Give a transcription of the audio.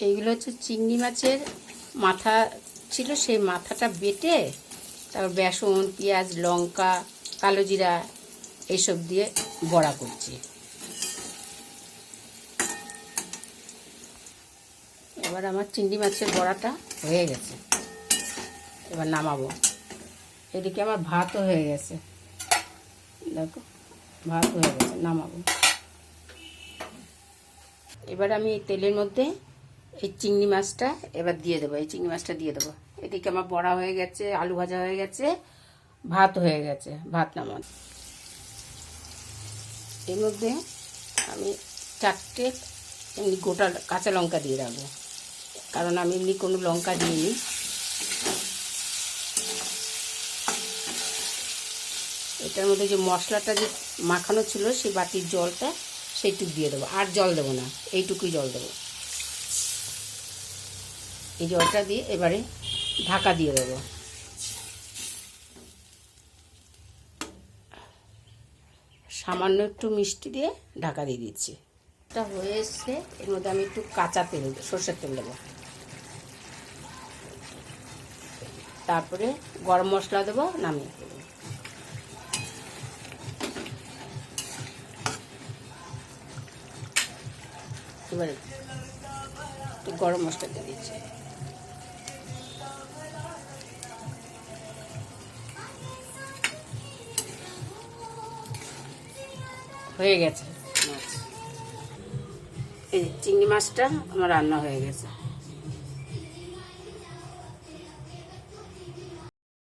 এইগুলো হচ্ছে চিংড়ি মাছের মাথা ছিল, সেই মাথাটা বেটে তারপর বেসন, পেঁয়াজ, লঙ্কা, কালো জিরা এইসব দিয়ে বড়া করছি। এবার আমার চিংড়ি মাছের বড়াটা হয়ে গেছে, এবার নামাবো। এদিকে আমার ভাতও হয়ে গেছে, দেখো ভাত হয়ে গেছে, নামাবো। এবার আমি এই তেলের মধ্যে এই চিংড়ি মাছটা এবার দিয়ে দেবো, এই চিংড়ি মাছটা দিয়ে দেবো। এদিকে আমার বড়া হয়ে গেছে, আলু ভাজা হয়ে গেছে, ভাত হয়ে গেছে, ভাত নামান। এর মধ্যে আমি 4টে এমনি গোটা কাঁচা লঙ্কা দিয়ে রাখবো, কারণ আমি এমনি কোনো লঙ্কা দিইনি। এটার মধ্যে যে মশলাটা যে মাখানো ছিল সেই বাটির জলটা সেইটুকু দিয়ে দেবো, আর জল দেবো না, এইটুকুই জল দেবো। এই জলটা দিয়ে এবারে ঢাকা দিয়ে দেবো। সামান্য একটু মিষ্টি দিয়ে ঢাকা দিয়ে দিচ্ছি। এটা হয়ে এসছে, এর মধ্যে আমি একটু কাঁচা তেল, সরষের তেল দেবো, তারপরে গরম মশলা দেবো, নামিয়ে দেবো। এবারে একটু গরম মশলা দিয়ে দিচ্ছি। হয়ে গেছে মাছ, এই চিংড়ি মাছটা আমার রান্না হয়ে গেছে।